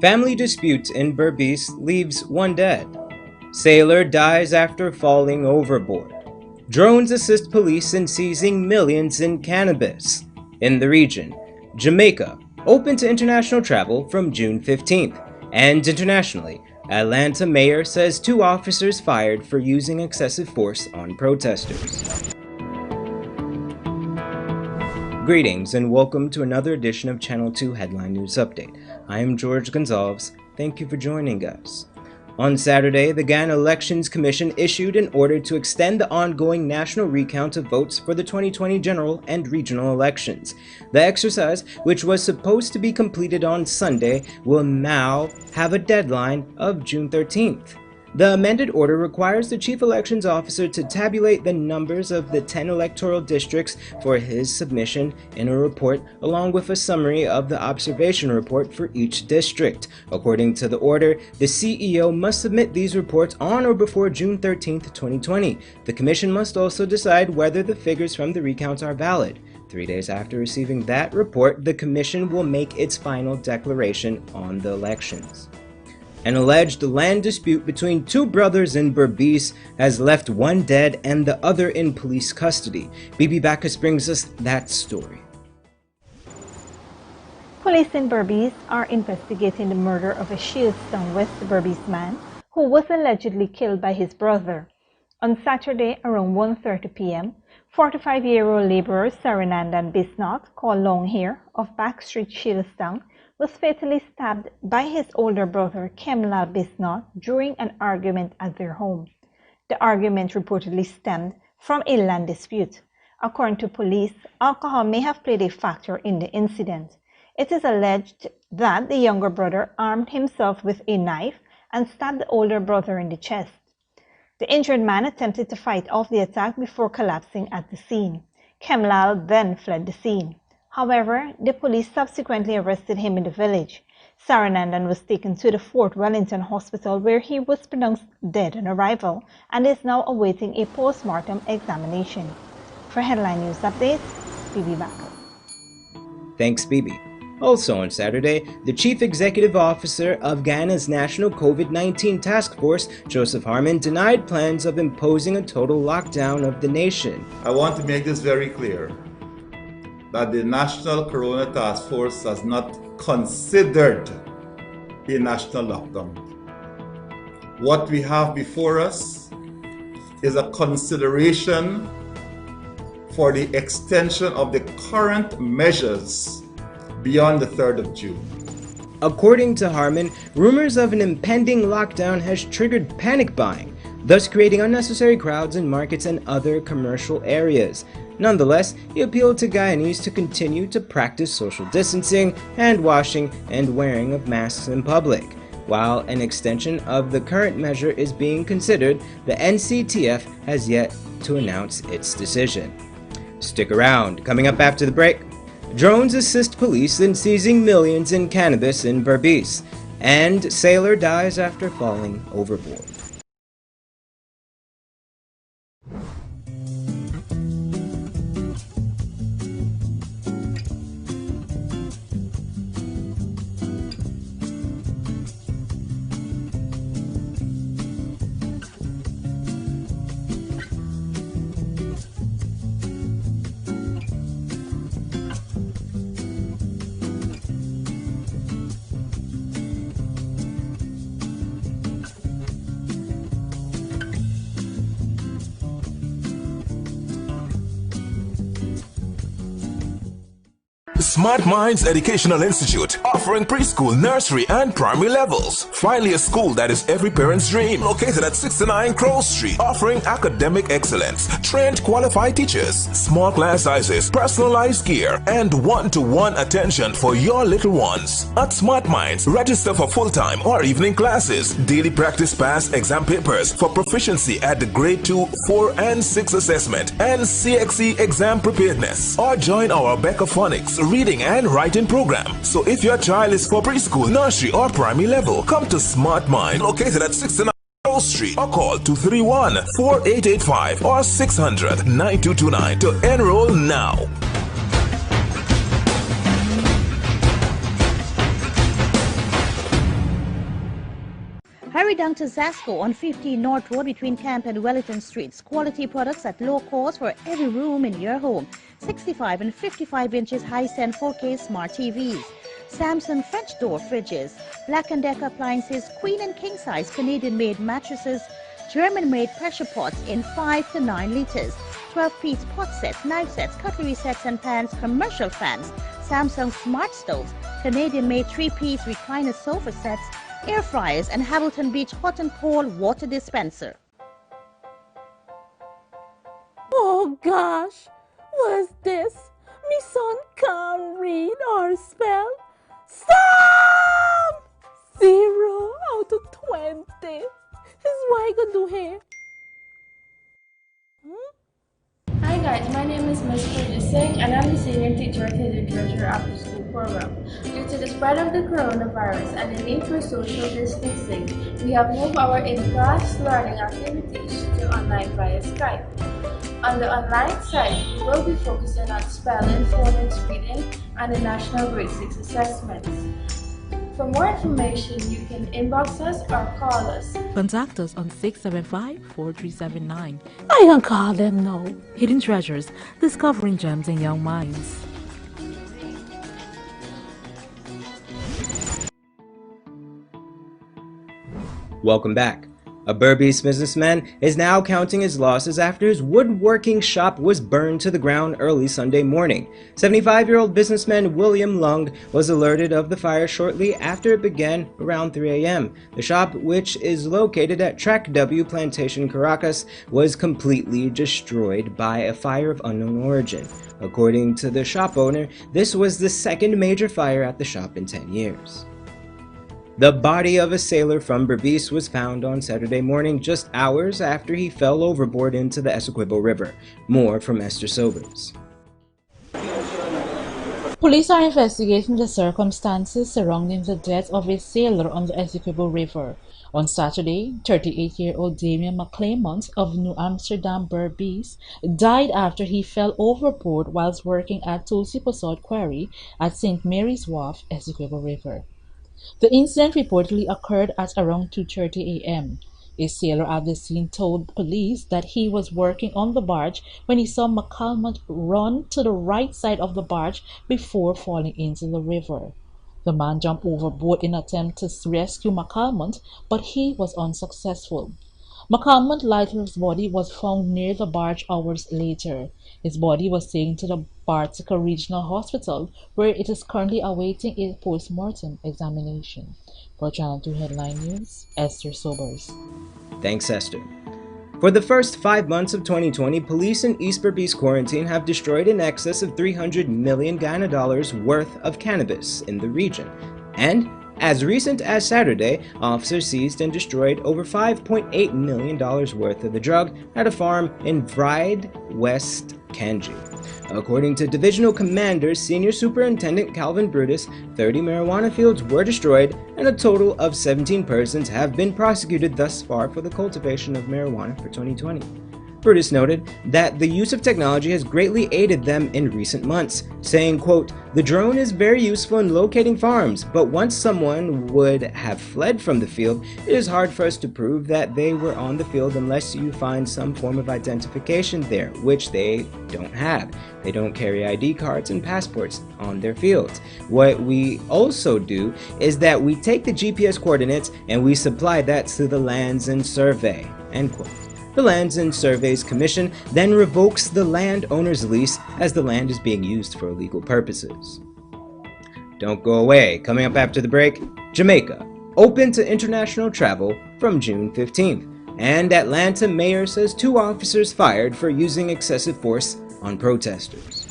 Family dispute in Berbice leaves one dead. Sailor dies after falling overboard. Drones assist police in seizing millions in cannabis. In the region, Jamaica, open to international travel from June 15th. And internationally, Atlanta mayor says 2 officers fired for using excessive force on protesters. Greetings and welcome to another edition of Channel 2 Headline News Update. I am George Gonzalez. Thank you for joining us. On Saturday, the Guyana Elections Commission issued an order to extend the ongoing national recount of votes for the 2020 general and regional elections. The exercise, which was supposed to be completed on Sunday, will now have a deadline of June 13th. The amended order requires the Chief Elections Officer to tabulate the numbers of the 10 electoral districts for his submission in a report, along with a summary of the observation report for each district. According to the order, the CEO must submit these reports on or before June 13, 2020. The Commission must also decide whether the figures from the recounts are valid. 3 days after receiving that report, the Commission will make its final declaration on the elections. An alleged land dispute between 2 brothers in Berbice has left one dead and the other in police custody. Bibi Bacchus brings us that story. Police in Berbice are investigating the murder of a Shieldstown West Berbice man who was allegedly killed by his brother. On Saturday around 1:30 p.m., 45-year-old laborer Saranandan Bisnath, called Longhair, of Backstreet, Shieldstown, was fatally stabbed by his older brother Kemlal Bisnath during an argument at their home. The argument reportedly stemmed from a land dispute. According to police, alcohol may have played a factor in the incident. It is alleged that the younger brother armed himself with a knife and stabbed the older brother in the chest. The injured man attempted to fight off the attack before collapsing at the scene. Kemlal then fled the scene. However, the police subsequently arrested him in the village. Saranandan was taken to the Fort Wellington Hospital where he was pronounced dead on arrival and is now awaiting a post-mortem examination. For Headline News Updates, Bibi Bacchus. Thanks, Bibi. Also on Saturday, the Chief Executive Officer of Guyana's National COVID-19 Task Force, Joseph Harmon, denied plans of imposing a total lockdown of the nation. I want to make this very clear that the National Corona Task Force has not considered a national lockdown. What we have before us is a consideration for the extension of the current measures beyond the 3rd of June. According to Harmon, rumors of an impending lockdown has triggered panic buying, thus creating unnecessary crowds in markets and other commercial areas. Nonetheless, he appealed to Guyanese to continue to practice social distancing, hand washing, and wearing of masks in public. While an extension of the current measure is being considered, the NCTF has yet to announce its decision. Stick around. Coming up after the break, drones assist police in seizing millions in cannabis in Berbice, and sailor dies after falling overboard. Smart Minds Educational Institute, offering preschool, nursery, and primary levels. Finally, a school that is every parent's dream. Located at 69 Crow Street, offering academic excellence, trained qualified teachers, small class sizes, personalized gear, and one-to-one attention for your little ones. At Smart Minds, register for full-time or evening classes, daily practice pass exam papers for proficiency at the grade 2, 4, and 6 assessment, and CXE exam preparedness. Or join our Becca-Phonics reading and writing program. So if your child is for preschool, nursery, or primary level, come to Smart Mind, located at 69 Street, or call 231-4885 or 600-9229 to enroll now. down to Zasco on 15 North Road between Camp and Wellington Streets. Quality products at low cost for every room in your home. 65 and 55 inches high-stand 4K smart TVs. Samsung French door fridges. Black & Decker appliances, queen and king size Canadian-made mattresses. German-made pressure pots in 5 to 9 liters. 12-piece pot sets, knife sets, cutlery sets and pans, commercial fans. Samsung smart stoves. Canadian-made 3-piece recliner sofa sets. Air fryers and Hamilton Beach hot and cold water dispenser. Oh gosh, what's this? Me son can't read or spell. Stop! 0 out of 20. Is what I gonna do here? Hi guys, my name is Ms. Berbice and I'm the senior teacher at the Treasure After School program. Due to the spread of the coronavirus and the need for social distancing, we have moved our in-class learning activities to online via Skype. On the online site, we will be focusing on spelling, phonics, reading, and the National Grade 6 assessments. For more information, you can inbox us or call us. Contact us on 675-4379. I can call them now. Hidden Treasures, discovering gems in young minds. Welcome back. A Berbice businessman is now counting his losses after his woodworking shop was burned to the ground early Sunday morning. 75-year-old businessman William Lung was alerted of the fire shortly after it began around 3 a.m. The shop, which is located at Track W Plantation, Caracas, was completely destroyed by a fire of unknown origin. According to the shop owner, this was the second major fire at the shop in 10 years. The body of a sailor from Berbice was found on Saturday morning, just hours after he fell overboard into the Essequibo River. More from Esther Sobers. Police are investigating the circumstances surrounding the death of a sailor on the Essequibo River. On Saturday, 38-year-old Damien McClymont of New Amsterdam, Berbice, died after he fell overboard whilst working at Tulsi Posad Quarry at St. Mary's Wharf, Essequibo River. The incident reportedly occurred at around 2:30 a.m. A sailor at the scene told police that he was working on the barge when he saw McCalmont run to the right side of the barge before falling into the river. The man jumped overboard in an attempt to rescue McCalmont, but he was unsuccessful. McCalmont's lifeless body was found near the barge hours later. His body was taken to the Bartica Regional Hospital, where it is currently awaiting a post-mortem examination. For Channel 2 Headline News, Esther Sobers. Thanks, Esther. For the first 5 months of 2020, police in East Berbice Quarantine have destroyed in excess of $300 million Guyana dollars worth of cannabis in the region. And as recent as Saturday, officers seized and destroyed over $5.8 million worth of the drug at a farm in Vride, West Kanji. According to Divisional Commander Senior Superintendent Calvin Brutus, 30 marijuana fields were destroyed and a total of 17 persons have been prosecuted thus far for the cultivation of marijuana for 2020. Brutus noted that the use of technology has greatly aided them in recent months, saying, quote, "The drone is very useful in locating farms, but once someone would have fled from the field, it is hard for us to prove that they were on the field unless you find some form of identification there, which they don't have. They don't carry ID cards and passports on their fields. What we also do is that we take the GPS coordinates and we supply that to the Lands and Survey," end quote. The Lands and Surveys Commission then revokes the landowner's lease as the land is being used for illegal purposes. Don't go away. Coming up after the break, Jamaica, open to international travel from June 15th. And Atlanta mayor says 2 officers fired for using excessive force on protesters.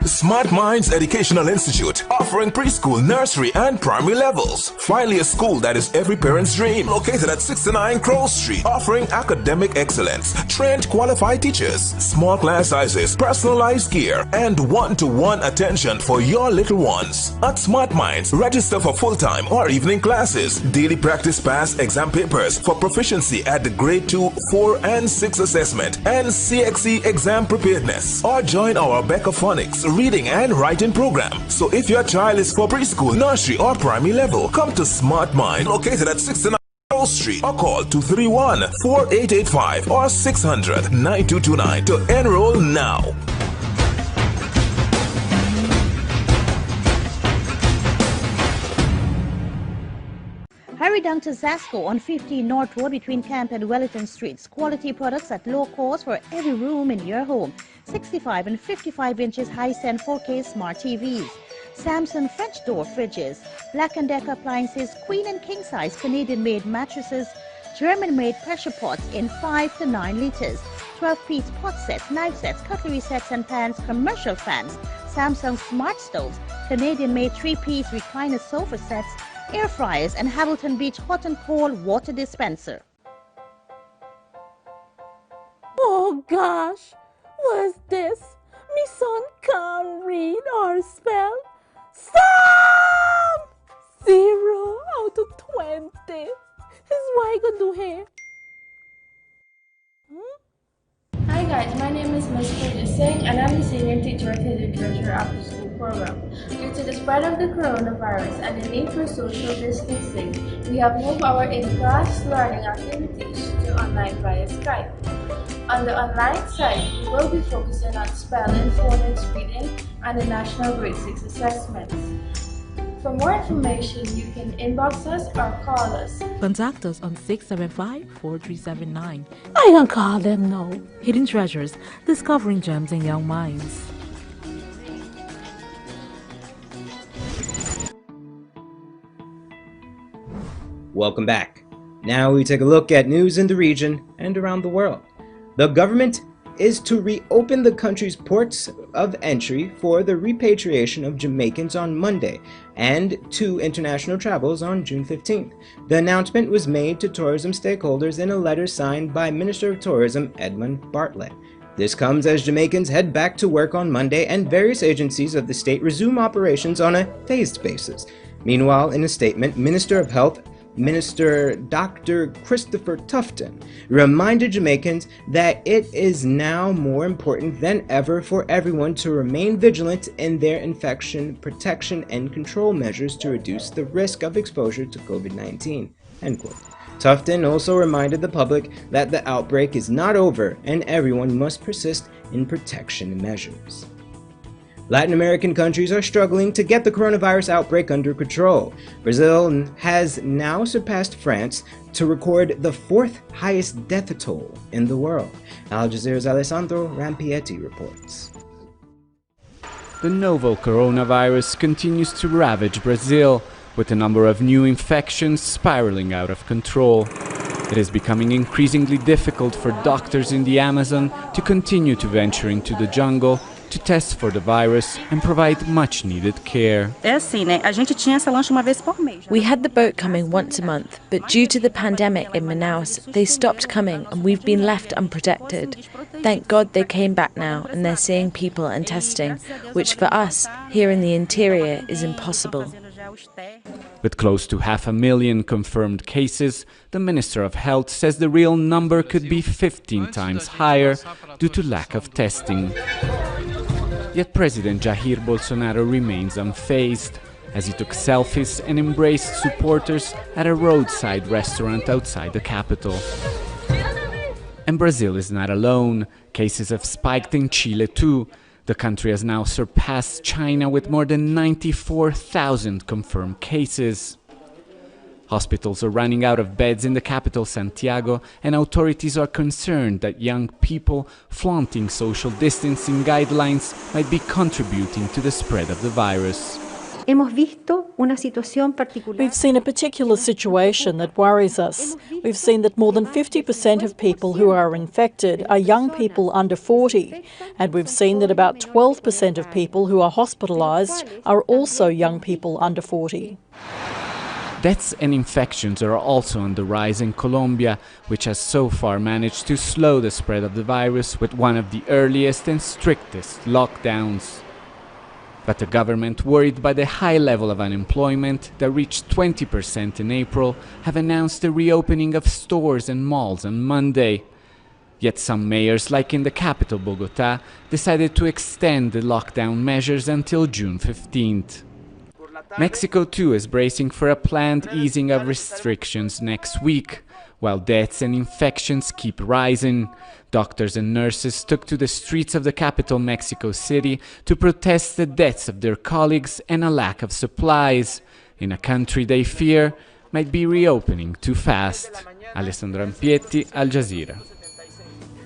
Smart Minds Educational Institute, offering preschool, nursery, and primary levels. Finally, a school that is every parent's dream. Located at 69 Crow Street, offering academic excellence, trained qualified teachers, small class sizes, personalized care, and one-to-one attention for your little ones. At Smart Minds, register for full-time or evening classes, daily practice pass exam papers for proficiency at the grade 2, 4, and 6 assessment, and CXE exam preparedness. Or join our Becca Phonics reading and writing program. So if your child is for preschool, nursery, or primary level, come to Smart Mind, located at 69 Crow Street, or call 231-4885 or 600-9229 to enroll now. Hurry down to Zasco on 15 North Road between Camp and Wellington Streets. Quality products at low cost for every room in your home. 65 and 55 inches high-end 4K smart TVs. Samsung French door fridges. Black & Decker appliances, queen and king size Canadian-made mattresses. German-made pressure pots in 5 to 9 liters. 12-piece pot sets, knife sets, cutlery sets and pans, commercial fans. Samsung smart stoves. Canadian-made 3-piece recliner sofa sets. Air fryers and Hamilton Beach hot and cold water dispenser. Oh gosh, what's this? Me son can't read or spell. Stop! 0 out of 20. This is what I could do here. Hi guys, my name is Ms. Berbice and I'm the senior teacher at the Agriculture After School program. Due to the spread of the coronavirus and the need for social distancing, we have moved our in-class learning activities to online via Skype. On the online side, we will be focusing on spelling, phonics, reading, and the National Grade 6 assessments. For more information, you can inbox us or call us. Contact us on 675-4379. I can call them now. Hidden Treasures, discovering gems in young minds. Welcome back. Now we take a look at news in the region and around the world. The government is to reopen the country's ports of entry for the repatriation of Jamaicans on Monday and to international travels on June 15th. The announcement was made to tourism stakeholders in a letter signed by Minister of Tourism Edmund Bartlett. This comes as Jamaicans head back to work on Monday and various agencies of the state resume operations on a phased basis. Meanwhile, in a statement, Minister of Health Minister Dr. Christopher Tufton reminded Jamaicans that it is now more important than ever for everyone to remain vigilant in their infection protection and control measures to reduce the risk of exposure to COVID-19. End quote. Tufton also reminded the public that the outbreak is not over and everyone must persist in protection measures. Latin American countries are struggling to get the coronavirus outbreak under control. Brazil has now surpassed France to record the 4th highest death toll in the world. Al Jazeera's Alessandro Rampietti reports. The novel coronavirus continues to ravage Brazil, with the number of new infections spiraling out of control. It is becoming increasingly difficult for doctors in the Amazon to continue to venture into the jungle to test for the virus and provide much needed care. We had the boat coming once a month, but due to the pandemic in Manaus, they stopped coming and we've been left unprotected. Thank God they came back now and they're seeing people and testing, which for us, here in the interior, is impossible. With close to 500,000 confirmed cases, the Minister of Health says the real number could be 15 times higher due to lack of testing. Yet President Jair Bolsonaro remains unfazed, as he took selfies and embraced supporters at a roadside restaurant outside the capital. And Brazil is not alone. Cases have spiked in Chile too. The country has now surpassed China with more than 94,000 confirmed cases. Hospitals are running out of beds in the capital, Santiago, and authorities are concerned that young people flaunting social distancing guidelines might be contributing to the spread of the virus. We've seen a particular situation that worries us. We've seen that more than 50% of people who are infected are young people under 40, and we've seen that about 12% of people who are hospitalised are also young people under 40. Deaths and infections are also on the rise in Colombia, which has so far managed to slow the spread of the virus with one of the earliest and strictest lockdowns. But the government, worried by the high level of unemployment that reached 20% in April, have announced the reopening of stores and malls on Monday. Yet some mayors, like in the capital Bogotá, decided to extend the lockdown measures until June 15th. Mexico too is bracing for a planned easing of restrictions next week. While deaths and infections keep rising, doctors and nurses took to the streets of the capital Mexico City to protest the deaths of their colleagues and a lack of supplies, in a country they fear might be reopening too fast. Alessandro Ampietti, Al Jazeera.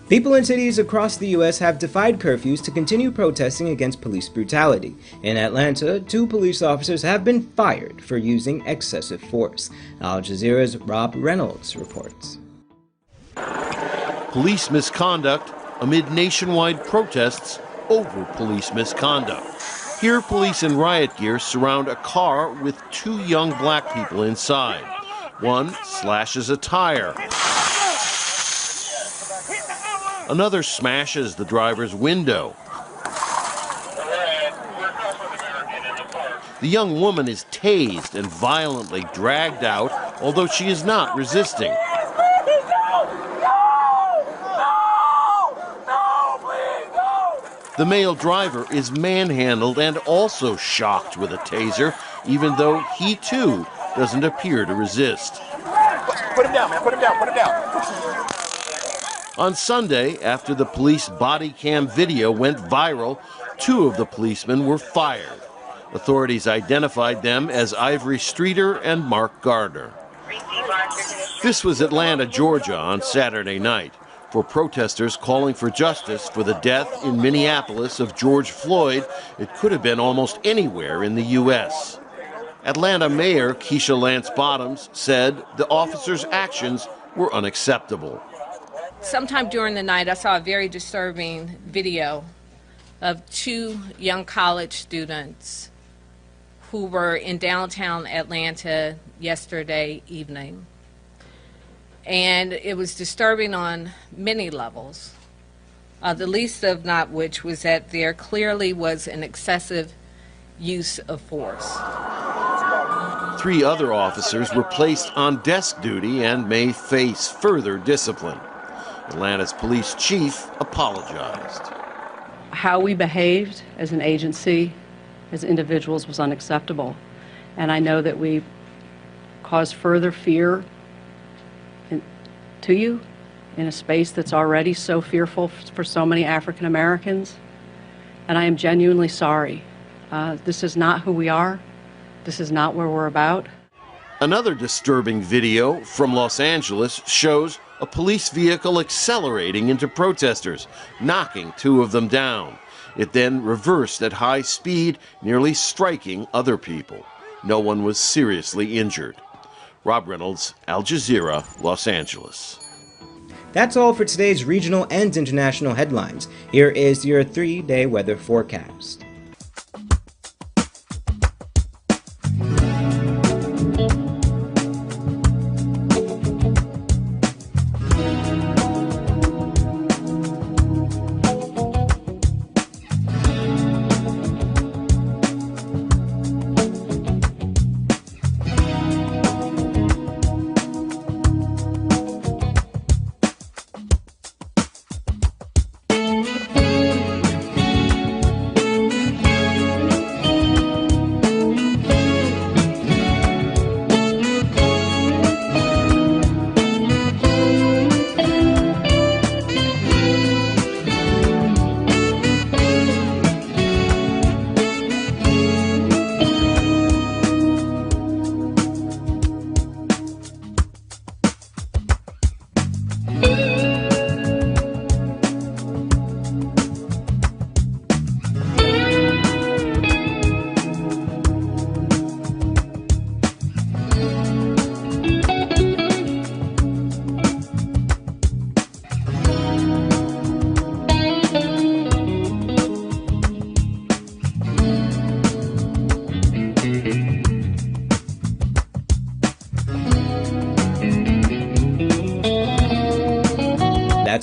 People in cities across the U.S. have defied curfews to continue protesting against police brutality. In Atlanta, 2 police officers have been fired for using excessive force. Al Jazeera's Rob Reynolds reports. Police misconduct amid nationwide protests over police misconduct. Here, police in riot gear surround a car with 2 young black people inside. One slashes a tire. Another smashes the driver's window. The young woman is tased and violently dragged out, although she is not resisting. The male driver is manhandled and also shocked with a taser, even though he too doesn't appear to resist. Put him down, man. Put him down. Put him down. On Sunday, after the police body cam video went viral, 2 of the policemen were fired. Authorities identified them as Ivory Streeter and Mark Gardner. This was Atlanta, Georgia on Saturday night, for protesters calling for justice for the death in Minneapolis of George Floyd. It could have been almost anywhere in the U.S. Atlanta Mayor Keisha Lance Bottoms said the officers' actions were unacceptable. Sometime during the night, I saw a very disturbing video of 2 young college students who were in downtown Atlanta yesterday evening. And it was disturbing on many levels, the least of not which was that there clearly was an excessive use of force. 3 other officers were placed on desk duty and may face further discipline. Atlanta's police chief apologized. How we behaved as an agency, as individuals, was unacceptable. And I know that we caused further fear to you in a space that's already so fearful for so many African Americans. And I am genuinely sorry. This is not who we are. This is not where we're about. Another disturbing video from Los Angeles shows a police vehicle accelerating into protesters, knocking 2 of them down. It then reversed at high speed, nearly striking other people. No one was seriously injured. Rob Reynolds, Al Jazeera, Los Angeles. That's all for today's regional and international headlines. Here is your 3-day weather forecast.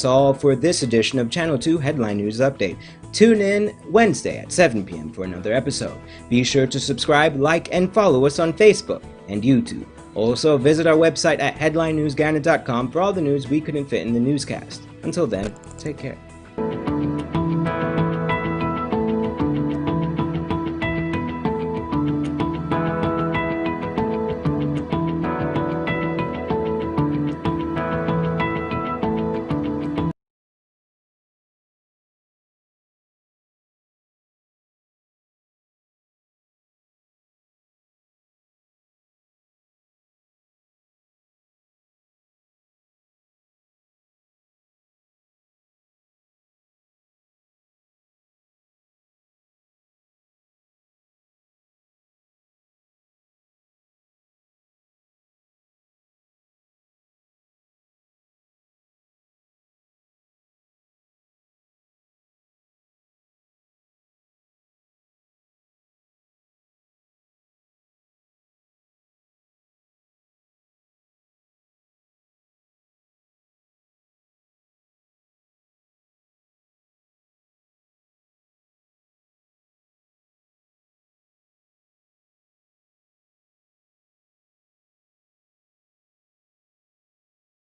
that's all for this edition of Channel 2 Headline News Update. Tune in Wednesday at 7 p.m. for another episode. Be sure to subscribe, like, and follow us on Facebook and YouTube. Also, visit our website at headlinenewsguyana.com for all the news we couldn't fit in the newscast. Until then, take care.